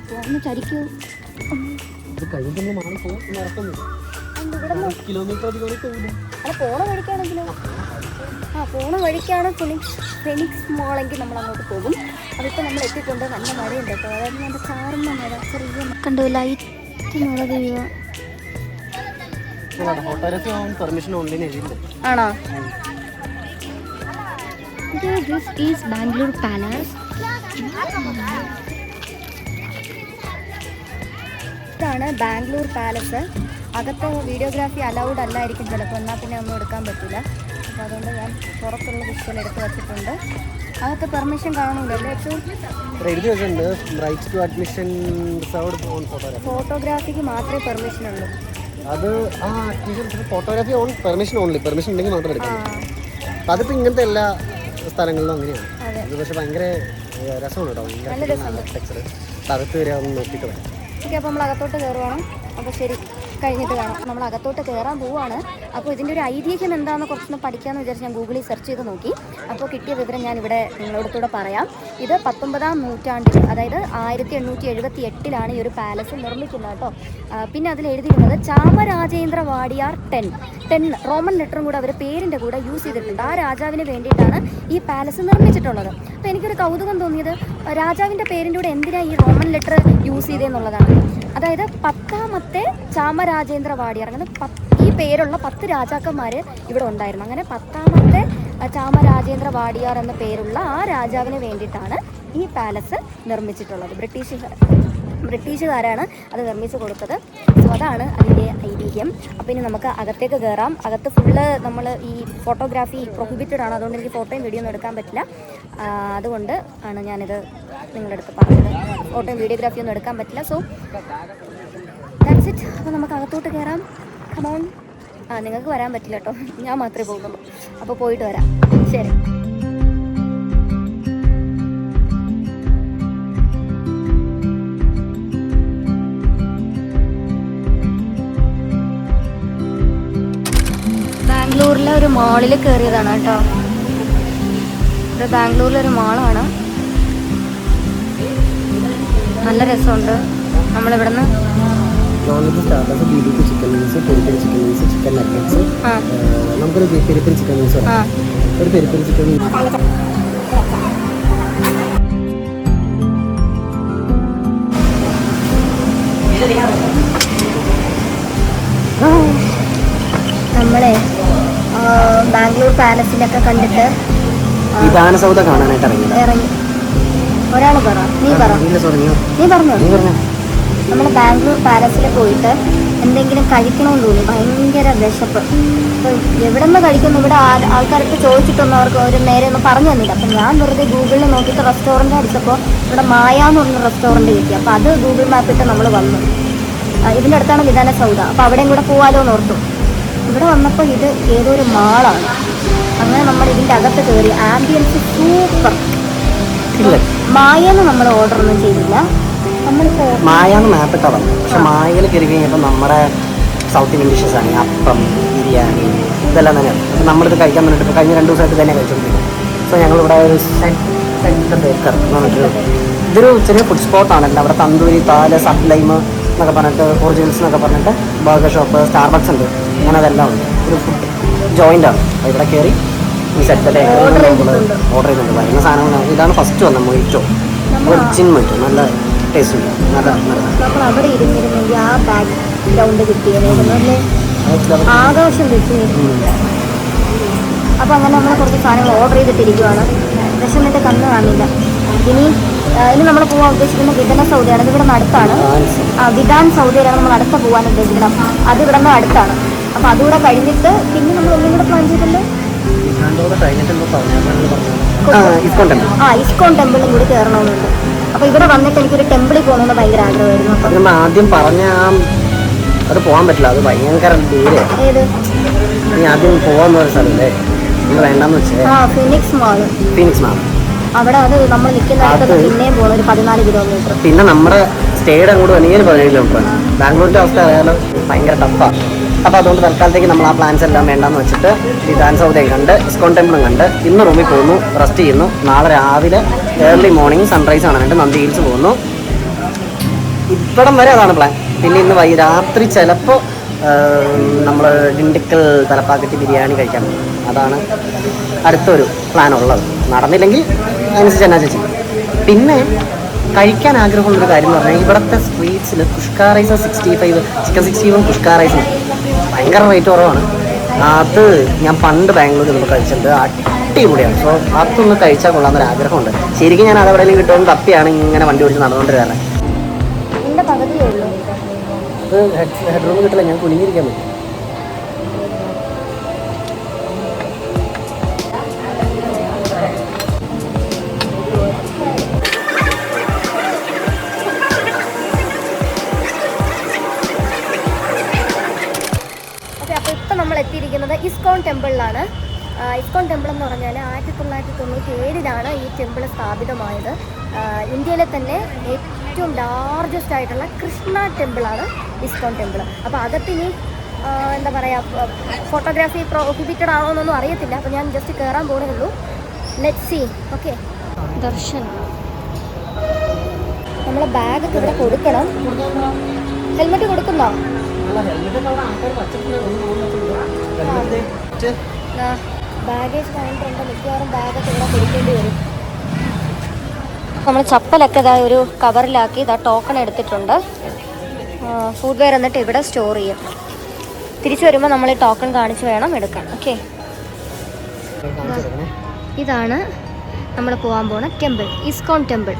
പോവാം. ഒന്ന് ചരിക്കൂ. അത് പോണ വഴിക്കാണെങ്കിലോ? പോണ വഴിക്കാണ് ഫെനിക്സ് മോളെങ്കിൽ നമ്മൾ അങ്ങോട്ട് പോകും. അതിപ്പോൾ നമ്മൾ എത്തിയിട്ടുണ്ട്. നല്ല മഴയുണ്ട് കേട്ടോ. അതായത് നമ്മുടെ ചാറുന്ന മഴ, ചെറിയ കണ്ടു ലൈറ്റ് മഴ പെയ്യുക. ആണോ? This is Bangalore Palace. ഇതാണ് ബാംഗ്ലൂർ പാലസ്. അകത്ത് വീഡിയോഗ്രാഫി അലൗഡ് അല്ലായിരിക്കും ചിലപ്പോൾ, എന്നാൽ പിന്നെ ഒന്നും എടുക്കാൻ പറ്റില്ല. അപ്പോൾ അതുകൊണ്ട് ഞാൻ പുറത്തുള്ള വിഷ്വൽ എടുത്ത് വെച്ചിട്ടുണ്ട്. അകത്ത് പെർമിഷൻ കാണൂലല്ലേ? ഫോട്ടോഗ്രാഫിക്ക് മാത്രമേ പെർമിഷൻ ഉള്ളൂ. അത് photography on permission only. Permission ഉണ്ടെങ്കിൽ മാത്രം എടുക്കാം. അതിപ്പോൾ ഇങ്ങനത്തെ എല്ലാ സ്ഥലങ്ങളിലും അങ്ങനെയാണ്. ഇത് പക്ഷെ ഭയങ്കര രസമാണ് കേട്ടോ. ടെക്സ്ചർ അകത്ത് വരെ ഒന്ന് നോക്കിയിട്ട് വേണം. ഓക്കെ, അപ്പോൾ നമ്മൾ അകത്തോട്ട് കയറുവാണ്. അപ്പോൾ ശരി, കഴിഞ്ഞിട്ട് കാണാം. നമ്മൾ അകത്തോട്ട് കയറാൻ പോവുകയാണ്. അപ്പോൾ ഇതിൻ്റെ ഒരു ഐതിഹ്യം എന്താണെന്ന് കുറച്ചൊന്ന് പഠിക്കാമെന്ന് വിചാരിച്ച് ഞാൻ ഗൂഗിളിൽ സെർച്ച് ചെയ്ത് നോക്കി. അപ്പോൾ കിട്ടിയ വിവരം ഞാൻ ഇവിടെ നിങ്ങളോടത്തൂടെ പറയാം. ഇത് 19-ാം നൂറ്റാണ്ടിൽ, അതായത് 1878 ഈ ഒരു പാലസ് നിർമ്മിക്കുന്നത് കേട്ടോ. പിന്നെ അതിൽ എഴുതിയിരുന്നത് ചാമരാജേന്ദ്ര വാഡിയാർ 10 റോമൻ ലെറ്ററും കൂടെ അവർ പേരിൻ്റെ കൂടെ യൂസ് ചെയ്തിട്ടുണ്ട്. ആ രാജാവിന് വേണ്ടിയിട്ടാണ് ഈ പാലസ് നിർമ്മിച്ചിട്ടുള്ളത്. അപ്പോൾ എനിക്കൊരു കൗതുകം തോന്നിയത് രാജാവിൻ്റെ പേരിൻ്റെ കൂടെ എന്തിനാണ് ഈ റോമൻ ലെറ്റർ യൂസ് ചെയ്തതെന്നുള്ളതാണ്. അതായത് 10ാമത്തെ ചാമരാജേന്ദ്ര വാഡിയാർ, അങ്ങനെ ഈ പേരുള്ള 10 രാജാക്കന്മാർ ഇവിടെ ഉണ്ടായിരുന്നു. അങ്ങനെ 10ാമത്തെ ചാമരാജേന്ദ്ര വാഡിയാർ എന്ന പേരുള്ള ആ രാജാവിന് വേണ്ടിയിട്ടാണ് ഈ പാലസ് നിർമ്മിച്ചിട്ടുള്ളത്. ബ്രിട്ടീഷുകാരാണ് അത് നിർമ്മിച്ചു കൊടുത്തത്. സോ അതാണ് അതിൻ്റെ ഐതിഹ്യം. അപ്പോൾ ഇനി നമുക്ക് അകത്തേക്ക് കയറാം. അകത്ത് ഫുള്ള് നമ്മൾ ഈ ഫോട്ടോഗ്രാഫി പ്രൊഹിബിറ്റഡ് ആണ്. അതുകൊണ്ട് എനിക്ക് ഫോട്ടോയും വീഡിയോ ഒന്നും എടുക്കാൻ പറ്റില്ല. അതുകൊണ്ട് ആണ് ഞാനിത് നിങ്ങളുടെ അടുത്ത് പറഞ്ഞത്. ഫോട്ടോയും വീഡിയോഗ്രാഫി ഒന്നും എടുക്കാൻ പറ്റില്ല. So that's it. അപ്പോൾ നമുക്ക് അകത്തോട്ട് കയറാം. കമോൺ. നിങ്ങൾക്ക് വരാൻ പറ്റില്ല കേട്ടോ, ഞാൻ മാത്രമേ പോകുന്നുള്ളൂ. അപ്പോൾ പോയിട്ട് വരാം. ശരി. ബാംഗ്ലൂരിലെ ഒരു മാളിൽ കയറിയതാണ് കേട്ടോ. ഇത് ബാംഗ്ലൂരിലൊരു മാളാണ്. നല്ല രസമുണ്ട്. നമ്മളിവിടുന്ന് നമുക്കൊരു പെരിപ്പരി ചിക്കൻ മീൻസ്, ഒരു പെരിപ്പരി ചിക്കൻ മീൻസ്. നമ്മളെ ബാംഗ്ലൂർ പാലസിലൊക്കെ കണ്ടിട്ട് വിധാനസൗധ കാണാനായിട്ട് ഇറങ്ങി. ഒരാൾ പറ, നീ പറഞ്ഞോ. നമ്മൾ ബാംഗ്ലൂർ പാലസിൽ പോയിട്ട് എന്തെങ്കിലും കഴിക്കണമെന്ന് തോന്നി. ഭയങ്കര വിശപ്പ്. അപ്പോൾ എവിടെ നിന്ന് കഴിക്കുന്നു, ഇവിടെ ആൾക്കാർക്ക് ചോദിച്ചിട്ടൊന്നും അവർക്ക് ഒരു നേരെ ഒന്നും പറഞ്ഞു തന്നില്ല. അപ്പം ഞാൻ വെറുതെ ഗൂഗിളിൽ നോക്കിയിട്ട് റെസ്റ്റോറൻറ്റ് അടിച്ചപ്പോൾ ഇവിടെ മായ എന്ന് പറഞ്ഞ റെസ്റ്റോറൻറ്റ് കിട്ടി. അപ്പോൾ അത് ഗൂഗിൾ മാപ്പിട്ട് നമ്മൾ വന്നു. ഇതിൻ്റെ അടുത്താണ് വിധാനസൗധ. അപ്പോൾ അവിടെയും കൂടെ പോകാമല്ലോ എന്ന് ഓർത്തു. ഇവിടെ വന്നപ്പോൾ ഇത് ഏതൊരു മാളാണ്. അങ്ങനെ നമ്മൾ ഇതിൻ്റെ അകത്ത് കയറി. Ambience super. മായെന്ന് നമ്മൾ ഓർഡർ ഒന്നും ചെയ്തില്ല. മായാന്ന് മാപ്പിട്ടാ വന്നത്. പക്ഷെ മായയിൽ കയറി കഴിഞ്ഞപ്പോൾ നമ്മുടെ സൗത്ത് ഇന്ത്യൻ ഡിഷസ് ആണ്. അപ്പം, ബിരിയാണി, ഇതെല്ലാം തന്നെയാണ്. അപ്പം നമ്മളിത് കഴിക്കാൻ വേണ്ടിയിട്ട് കഴിഞ്ഞ 2 ദിവസമായിട്ട് തന്നെ കഴിച്ചുകൊണ്ടിരിക്കും. സോ ഞങ്ങളിവിടെ ഒരു സെൻറ്റ് ബേക്കർ എന്ന് പറഞ്ഞിട്ട്, ഇതൊരു ചെറിയ ഫുഡ് സ്പോട്ടാണ്. അവിടെ തന്തൂരി, താല്, സപ്ലൈം എന്നൊക്കെ പറഞ്ഞിട്ട്, ഒറിജിനൽസ് എന്നൊക്കെ പറഞ്ഞിട്ട് ബർഗർ ഷോപ്പ്, സ്റ്റാർബക്സ് ഉണ്ട്. അങ്ങനെ അതെല്ലാം ഉണ്ട്. ഒരു ഫുഡ് ജോയിൻ്റ് ആണ്. അപ്പോൾ ഇവിടെ കയറി ഈ സെറ്റൊക്കെ ഓർഡർ ചെയ്യുന്നുണ്ട്. വരുന്ന സാധനങ്ങളാണ്. ഇതാണ് ഫസ്റ്റ് വന്നത് മൊയ്റ്റോ. ഒറിജിൻ മൊയ്റ്റോ. നല്ല ടേസ്റ്റ് ഉണ്ട്. നമ്മൾ അവിടെ ഇരുന്നിരുന്നെങ്കിൽ ആ ബാക്ക് ഗ്രൗണ്ട് കിട്ടിയായിരുന്നു അല്ലേ, ആകാശം കിട്ടി. അപ്പോൾ അങ്ങനെ നമ്മൾ കുറച്ച് സാധനങ്ങൾ ഓർഡർ ചെയ്തിട്ടിരിക്കുവാണ്. വിശന്നിട്ട് കണ്ണ് കാണില്ല. ഇനി നമ്മൾ പോകാൻ ഉദ്ദേശിക്കുന്ന വിധാനസൗധയാണ്. ഇത് ഇവിടെ നിന്ന് അടുത്താണ്. വിധാനസൗധയിലാണ് നമ്മൾ അടുത്ത പോകാൻ ഉദ്ദേശിക്കണം. അത് ഇവിടെ നിന്ന് അടുത്താണ്. അപ്പോൾ അതുകൂടെ കഴിഞ്ഞിട്ട് പിന്നെ നമ്മൾ ഒന്നും കൂടെ പ്ലാൻ ചെയ്തല്ലോ, ഇസ്കോൺ ടെമ്പിളും കൂടി കയറണമെന്നുണ്ട്. അപ്പോൾ ഇവിടെ വന്നിട്ട് എനിക്കൊരു ടെമ്പിളിൽ പോകണമെന്ന് ഭയങ്കര ആഗ്രഹമായിരുന്നു. അപ്പം ആദ്യം പറഞ്ഞ അത് പോകാൻ പറ്റില്ല, അത് ഭയങ്കര ദൂരെ. ഏത് നീ ആദ്യം പോകാന്ന് പറഞ്ഞ സ്ഥലല്ലേ വേണ്ടെന്ന് വെച്ചാൽ ഫിനിക്സ് മാൾ. അവിടെ അത് നമ്മൾ നിൽക്കുന്ന പിന്നെയും പോകണം ഒരു 14 കിലോമീറ്റർ. പിന്നെ നമ്മുടെ സ്റ്റേയുടെ അങ്ങോട്ട് വന്നെങ്കിൽ 17 കിലോമീറ്റർ. ബാംഗ്ലൂരിൻ്റെ അവസ്ഥ അറിയാലോ, ഭയങ്കര ടഫാണ്. അപ്പോൾ അതുകൊണ്ട് തൽക്കാലത്തേക്ക് നമ്മൾ ആ പ്ലാൻസ് എല്ലാം വേണ്ടെന്ന് വെച്ചിട്ട് വിധാനസൗധയും കണ്ട് ഇസ്കോൺ ടെമ്പിളും കണ്ട് ഇന്ന് റൂമിൽ പോകുന്നു, റെസ്റ്റ് ചെയ്യുന്നു. നാളെ രാവിലെ ഏർലി മോർണിംഗ് സൺറൈസ് കാണാനായിട്ട് നന്ദി ഹിൽസ് പോകുന്നു. ഇവിടം വരെ അതാണ് പ്ലാൻ. പിന്നെ ഇന്ന് രാത്രി ചിലപ്പോൾ നമ്മൾ ഡിണ്ടിക്കൽ തലപ്പാക്കറ്റി ബിരിയാണി കഴിക്കാൻ പോകും. അതാണ് അടുത്തൊരു പ്ലാൻ ഉള്ളത്. നടന്നില്ലെങ്കിൽ അതിനനുസരിച്ച് എന്നാ ചെയ്യും. പിന്നെ കഴിക്കാൻ ആഗ്രഹമുള്ളൊരു കാര്യം എന്ന് പറഞ്ഞാൽ ഇവിടുത്തെ സ്ട്രീറ്റ്സിൽ കുഷ്ക റൈസ് 65 ചിക്കൻ 65 കുഷ്ക റൈസും ഭയങ്കര റേറ്റ് കുറവാണ്. അത് ഞാൻ പണ്ട് ബാംഗ്ലൂരിൽ നിന്ന് കഴിച്ചിട്ടുണ്ട്. അടിപൊളിയാണ്. സോ അതൊന്ന് കഴിച്ചാൽ കൊള്ളാമെന്നൊരു ആഗ്രഹമുണ്ട്. ശരിക്കും ഞാൻ അതെവിടെയെങ്കിലും കിട്ടുമെന്ന് തപ്പിയാണ് ഇങ്ങനെ വണ്ടി ഓടിച്ച് നടന്നുകൊണ്ടിരുന്നത്. അത് ഹെഡ് റൂം കിട്ടില്ല, ഞാൻ കുനിഞ്ഞിരിക്കാൻ പറ്റും. ഓക്കെ, അപ്പോൾ ഇപ്പം നമ്മൾ എത്തിയിരിക്കുന്നത് ഇസ്കോൺ ടെമ്പിളിലാണ്. ഇസ്കോൺ ടെമ്പിൾ എന്ന് പറഞ്ഞാൽ 1997 ഈ ടെമ്പിൾ സ്ഥാപിതമായത്. ഇന്ത്യയിലെ തന്നെ ഏറ്റവും ലാർജസ്റ്റ് ആയിട്ടുള്ള കൃഷ്ണ ടെമ്പിളാണ് ഇസ്കോൺ ടെമ്പിൾ. അപ്പോൾ അകത്തിനി എന്താ പറയുക, ഫോട്ടോഗ്രാഫി പ്രൊഹിബിറ്റഡ് ആണോ എന്നൊന്നും അറിയത്തില്ല. അപ്പോൾ ഞാൻ ജസ്റ്റ് കയറാൻ പോകുന്നേ ഉള്ളൂ. Let's see. ഓക്കെ, ദർശൻ. നമ്മളെ ബാഗൊക്കെ ഇവിടെ കൊടുക്കണം. ഹെൽമെറ്റ് കൊടുക്കുന്നോ? ബാഗേജ് കൗണ്ടറുണ്ട്. മിക്കവാറും ബാഗൊക്കെ ഇവിടെ കൊടുക്കേണ്ടി വരും. നമ്മൾ ചപ്പലൊക്കെ ഇതാ ഒരു കവറിലാക്കി ഇതാ ടോക്കൺ എടുത്തിട്ടുണ്ട്. ഫുഡ് വെയർ എന്നിട്ട് ഇവിടെ സ്റ്റോർ ചെയ്യും. തിരിച്ചു വരുമ്പോൾ നമ്മൾ ഈ ടോക്കൺ കാണിച്ച് വേണം എടുക്കാൻ. ഓക്കെ, ഇതാണ് നമ്മൾ പോകാൻ പോകുന്ന ടെമ്പിൾ, ഇസ്കോൺ ടെമ്പിൾ.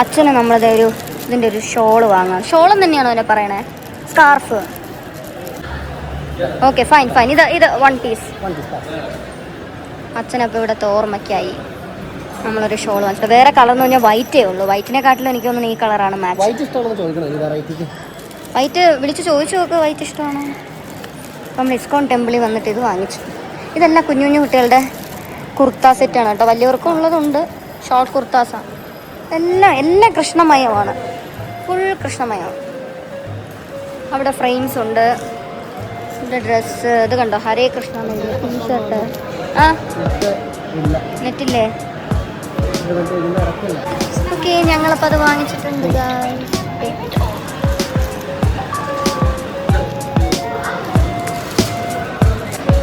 അച്ഛന് നമ്മളത് ഇതിൻ്റെ ഒരു ഷോള് വാങ്ങാം. ഷോളം തന്നെയാണോ അതിനെ പറയണേ? സ്കാർഫ്. Okay, fine fine. ഇത് 1 പീസ്. അച്ഛനപ്പോൾ ഇവിടുത്തെ ഓർമ്മയ്ക്കായി നമ്മളൊരു ഷോൾ വാങ്ങിച്ചിട്ട്. വേറെ കളർ എന്ന് പറഞ്ഞാൽ വൈറ്റേ ഉള്ളൂ. വൈറ്റിനെക്കാട്ടിലും എനിക്ക് തോന്നുന്നു ഈ കളറാണ് മാച്ച്. വൈറ്റ് വിളിച്ച് ചോദിച്ചു നോക്ക്, വൈറ്റ് ഇഷ്ടമാണോ? നമ്മൾ ഇസ്കോൺ ടെമ്പിളിൽ വന്നിട്ട് ഇത് വാങ്ങിച്ചു. ഇതെല്ലാം കുഞ്ഞു കുഞ്ഞു കുട്ടികളുടെ കുർത്ത സെറ്റാണ് കേട്ടോ. വലിയവർക്കും ഉള്ളതുണ്ട്, ഷോർട്ട് കുർത്താസാണ്. എല്ലാം കൃഷ്ണമയമാണ്, ഫുൾ കൃഷ്ണമയമാണ്. അവിടെ ഫ്രെയിംസ് ഉണ്ട്, ഇവിടെ ഡ്രസ്സ്. ഇത് കണ്ടോ, ഹരേ കൃഷ്ണ ടീഷർട്ട്. ആ, നെറ്റില്ലേ? ഓക്കെ, ഞങ്ങളപ്പോൾ അത് വാങ്ങിച്ചിട്ടുണ്ട്.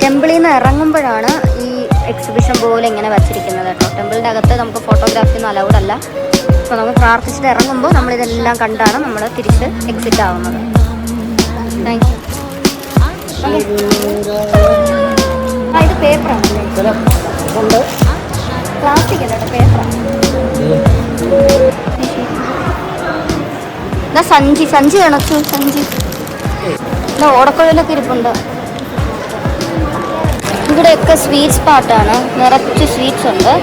ടെമ്പിളിൽ നിന്ന് ഇറങ്ങുമ്പോഴാണ് ഈ എക്സിബിഷൻ പോലെ ഇങ്ങനെ വച്ചിരിക്കുന്നത് കേട്ടോ. ടെമ്പിളിൻ്റെ അകത്ത് നമുക്ക് ഫോട്ടോഗ്രാഫി ഒന്നും അലൗഡ് അല്ല. അപ്പോൾ നമ്മൾ പ്രാർത്ഥിച്ചിട്ട് ഇറങ്ങുമ്പോൾ നമ്മളിതെല്ലാം കണ്ടാണ് നമ്മൾ തിരിച്ച് എക്സിറ്റ് ആവുന്നത്. Thank you. ആ, ഇത് പേപ്പറാണല്ലേ? പ്ലാസ്റ്റിക് അല്ല കേട്ടോ, പേപ്പറാണ്. എന്നാ സഞ്ചി കണച്ചു, സഞ്ചി. എന്നാ ഓടക്കുഴലൊക്കെ ഇരിപ്പുണ്ട്. ഇവിടെയൊക്കെ സ്വീറ്റ്സ് സ്പോട്ടാണ്, നിറച്ച് സ്വീറ്റ്സ് ഉണ്ട്.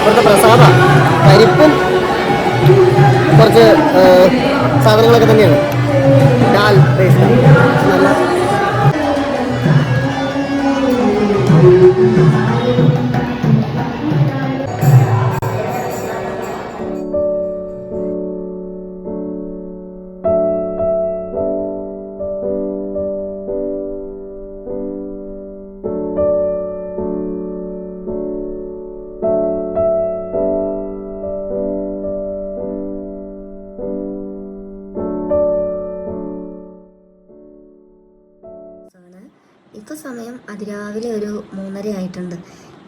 ഇവിടുത്തെ പ്രസാദം പരിപ്പും കുറച്ച് സാധനങ്ങളൊക്കെ തന്നെയാണ്. ഡാൽ നല്ല രാവിലെ ഒരു 3:30 ആയിട്ടുണ്ട്.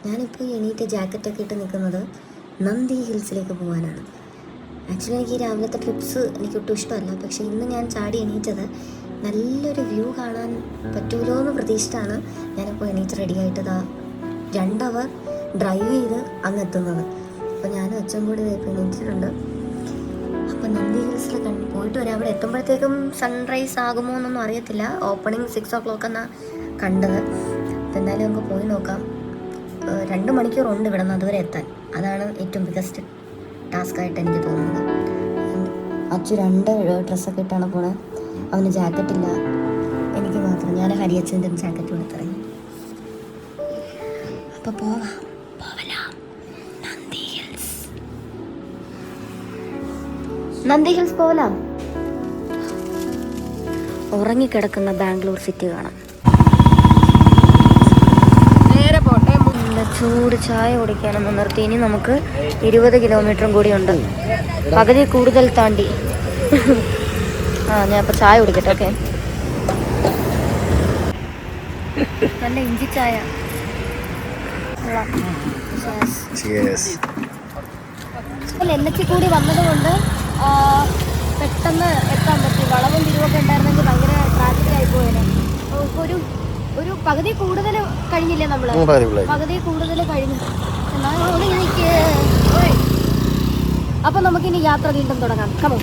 ഞാനിപ്പോൾ എണീറ്റ് ജാക്കറ്റൊക്കെ ഇട്ട് നിൽക്കുന്നത് നന്ദി ഹിൽസിലേക്ക് പോകാനാണ്. ആക്ച്വലി എനിക്ക് ഈ രാവിലത്തെ ട്രിപ്സ് എനിക്കൊട്ടും ഇഷ്ടമല്ല. പക്ഷേ ഇന്ന് ഞാൻ ചാടി എണീറ്റത് നല്ലൊരു വ്യൂ കാണാൻ പറ്റുമല്ലോ എന്ന് പ്രതീക്ഷിച്ചിട്ടാണ് ഞാനിപ്പോൾ എണീറ്റ് റെഡിയായിട്ട് 2 അവർ ഡ്രൈവ് ചെയ്ത് അങ്ങെത്തുന്നത്. അപ്പോൾ ഞാനും അച്ഛൻ കൂടി ഇപ്പോൾ എണീറ്റിട്ടുണ്ട്. അപ്പോൾ നന്ദി ഹിൽസിൽ പോയിട്ട് വരാം. അവിടെ എത്തുമ്പോഴത്തേക്കും സൺറൈസ് ആകുമോ എന്നൊന്നും അറിയത്തില്ല. ഓപ്പണിങ് 6 o'clock എന്നാണ് കണ്ടത്. എന്തായാലും നമുക്ക് പോയി നോക്കാം. 2 മണിക്കൂറുണ്ട് ഇവിടെ നിന്ന് അതുവരെ എത്താൻ. അതാണ് ഏറ്റവും ബിഗസ്റ്റ് ടാസ്ക് ആയിട്ട് എനിക്ക് തോന്നുന്നത്. അച്ഛൻ 2 ഡ്രസ്സൊക്കെ ഇട്ടാണ് പോണത്. അവന് ജാക്കറ്റില്ല, എനിക്ക് മാത്രം. ഞാൻ ഹരിയച്ഛൻ്റെ ജാക്കറ്റ് കൊടുത്തിറങ്ങി. അപ്പോൾ പോവലാം നന്ദി ഹിൽസ് പോവലാം. ഉറങ്ങിക്കിടക്കുന്ന ബാംഗ്ലൂർ സിറ്റി കാണാം. നേരെ പോട്ടെ. ചൂട് ചായ കുടിക്കാനൊന്ന് നിർത്തി. ഇനി നമുക്ക് 20 കിലോമീറ്ററും കൂടി ഉണ്ട്. പകുതി കൂടുതൽ താണ്ടി. ഞാൻ ഇപ്പോൾ ചായ കുടിക്കട്ടെ. ഓക്കെ, നല്ല ഇഞ്ചി ചായ. LH കൂടി വന്നതുകൊണ്ട് പെട്ടെന്ന് എത്താൻ പറ്റി. വളവും തിരിവൊക്കെ ഉണ്ടായിരുന്നെങ്കിൽ ഭയങ്കര ട്രാഫിക് ആയി പോയേനെ. ഒരു പകുതി കൂടുതൽ കഴിഞ്ഞില്ലേ നമ്മള്? പകുതി കൂടുതൽ കഴിഞ്ഞു. അപ്പൊ നമുക്കിനി യാത്ര വീണ്ടും തുടങ്ങാം. കമോ.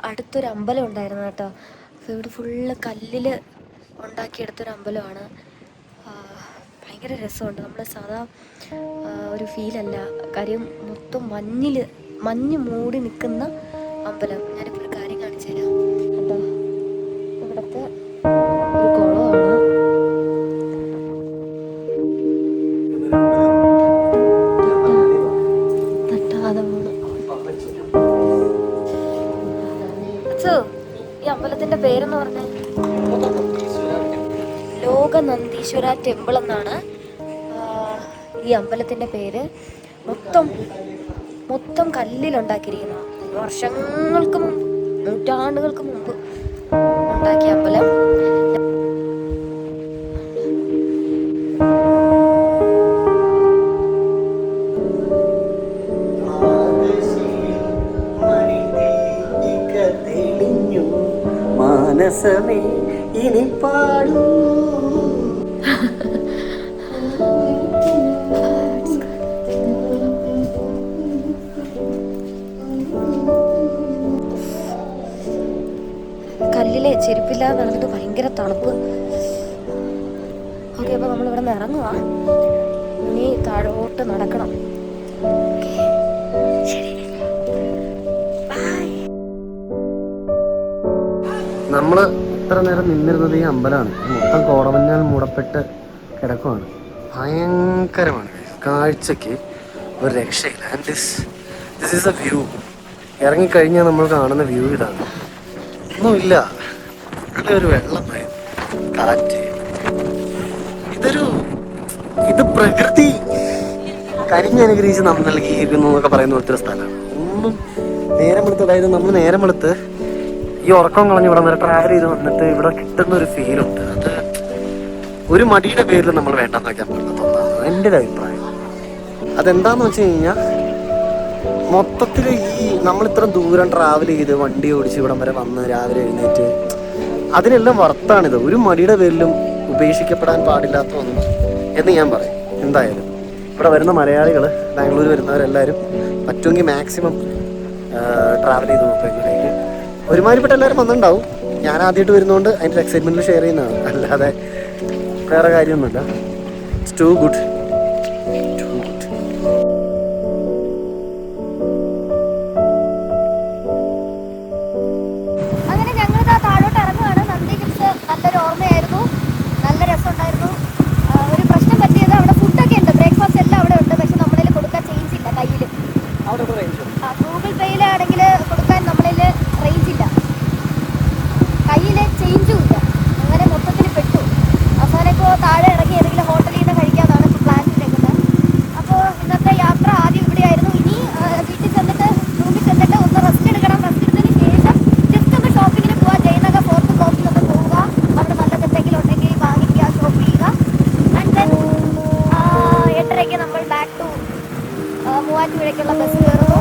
അടുത്തൊരു അമ്പലം ഉണ്ടായിരുന്നു കേട്ടോ. ഇവിടെ ഫുള്ള് കല്ലിൽ ഉണ്ടാക്കിയെടുത്തൊരു അമ്പലമാണ്. ഭയങ്കര രസമുണ്ട്. നമ്മൾ സാധാ ഒരു ഫീലല്ല. കാര്യം മൊത്തം മഞ്ഞ് മൂടി നിൽക്കുന്ന അമ്പലം. ഞാനിപ്പോൾ ഒരു കാര്യം കാണിച്ചു തരാം കേട്ടോ. ഇവിടുത്തെ ഒരു കുളമാണ്. തട്ടാതെ പോണം. ഈ അമ്പലത്തിന്റെ പേരെന്ന് പറഞ്ഞാൽ ലോക നന്ദീശ്വര ടെമ്പിൾ എന്നാണ് ഈ അമ്പലത്തിന്റെ പേര്. മൊത്തം കല്ലിലുണ്ടാക്കിയിരിക്കുന്ന, വർഷങ്ങൾക്ക് മുമ്പ്, നൂറ്റാണ്ടുകൾക്ക് മുമ്പ് ഉണ്ടാക്കിയ അമ്പലം. മനസ്സമേ ഇനി പാടൂ. കല്ലിലെ ചെരുപ്പില്ലാതെ നടന്നിട്ട് ഭയങ്കര തണുപ്പ്. ഓക്കെ, അപ്പോൾ നമ്മൾ ഇവിടെ നിന്ന് ഇറങ്ങുക. ഇനി താഴോട്ട് നടക്കണം. നമ്മൾ ഇത്ര നേരം നിന്നിരുന്നത് ഈ അമ്പലമാണ്. മൊത്തം കോടമഞ്ഞാൽ മൂടപ്പെട്ട് കിടക്കുവാണ്. ഭയങ്കരമാണ് കാഴ്ചക്ക്, ഒരു രക്ഷയില്ല. And this is A view. ഇറങ്ങിക്കഴിഞ്ഞാൽ നമ്മൾ കാണുന്ന വ്യൂ ഇതാണ്. ഒന്നുമില്ല, നല്ലൊരു വെള്ളം, കാറ്റ്. ഇത് പ്രകൃതി കരിഞ്ഞനുഗ്രഹിച്ച് നമ്മൾ നൽകിയിരിക്കുന്നു എന്നൊക്കെ പറയുന്ന ഒത്തിരി സ്ഥലമാണ്. ഒന്നും നേരം എടുത്ത്, അതായത് നമ്മൾ നേരം എടുത്ത് ഈ ഉറക്കം കളഞ്ഞ് ഇവിടെ വരെ ട്രാവൽ ചെയ്ത് വന്നിട്ട് ഇവിടെ കിട്ടുന്ന ഒരു ഫീലുണ്ട്. അത് ഒരു മടിയുടെ പേരിൽ നമ്മൾ വേണ്ടെന്ന് വയ്ക്കാൻ പറ്റുന്നതാണ് എൻ്റെ ഒരു അഭിപ്രായം. അതെന്താന്ന് വെച്ച് കഴിഞ്ഞാൽ, മൊത്തത്തിൽ ഈ നമ്മളിത്ര ദൂരം ട്രാവൽ ചെയ്ത് വണ്ടി ഓടിച്ച് ഇവിടം വരെ വന്ന് രാവിലെ എഴുന്നേറ്റ് അതിനെല്ലാം വർത്താണ്. ഒരു മടിയുടെ പേരിലും ഉപേക്ഷിക്കപ്പെടാൻ പാടില്ലാത്ത ഒന്ന് എന്ന് ഞാൻ പറയും. എന്തായാലും ഇവിടെ വരുന്ന മലയാളികൾ, ബാംഗ്ലൂർ വരുന്നവരെല്ലാവരും പറ്റുമെങ്കിൽ മാക്സിമം ട്രാവൽ ചെയ്ത് നോക്കുക. ഒരുമാതിരിപ്പെട്ട എല്ലാവരും വന്നിട്ടുണ്ടാവും. ഞാൻ ആദ്യമായിട്ട് വരുന്നതുകൊണ്ട് അതിൻ്റെ എക്സൈറ്റ്മെൻറ്റിൽ ഷെയർ ചെയ്യുന്നതാണ്, അല്ലാതെ വേറെ കാര്യമൊന്നുമില്ല. It's too good. അങ്ങനെ ഞങ്ങൾ താഴോട്ട് ഇറങ്ങുകയാണ്. നന്ദി ഹിൽസ് നല്ലൊരു ഓർമ്മയായിരുന്നു, നല്ല രസമുണ്ടായിരുന്നു. ഒരു പ്രശ്നം പറ്റിയത് അവിടെ ഫുഡൊക്കെ ഉണ്ട്, ബ്രേക്ക്ഫാസ്റ്റ് എല്ലാം അവിടെ ഉണ്ട്. പക്ഷെ നമ്മളിൽ കൊടുക്കാൻ ചേഞ്ച് ഇല്ല കയ്യിൽ. ഗൂഗിൾ പേയിലാണെങ്കിൽ കൊടുക്കാൻ നമ്മളിൽ റേഞ്ച് ഇല്ല, കയ്യിൽ ചേഞ്ചും ഇല്ല. അങ്ങനെ മൊത്തത്തിൽ പെട്ടു. അവസാനം ഇപ്പോൾ താഴെ ഇറങ്ങി ഏതെങ്കിലും ഹോട്ടലിൽ നിന്ന് കഴിക്കാമെന്നാണ് ഇപ്പോൾ പ്ലാൻ ചെയ്തേക്കുന്നത്. അപ്പോൾ ഇന്നത്തെ യാത്ര ആദ്യം ഇവിടെയായിരുന്നു. ഇനി വീട്ടിൽ ചെന്നിട്ട് റൂമിൽ ചെന്നിട്ട് ഒന്ന് റെസ്റ്റ് എടുക്കണം. റെസ്റ്റ് എടുത്തതിന് ശേഷം ജസ്റ്റ് ഒന്ന് ഷോപ്പിങ്ങിന് പോവുക. ജയനഗർ ഫോർത്ത് ബ്ലോക്കിലൊന്ന് പോവുക, അവിടെ നല്ലത് എന്തെങ്കിലും ഉണ്ടെങ്കിൽ വാങ്ങിക്കുക, ഷോപ്പ് ചെയ്യുക. ആൻഡ് ദെൻ 8:30 നമ്മൾ ബാക്ക് ടു മൂവാറ്റുപുഴയ്ക്കുള്ള ബസ് കയറുന്നു.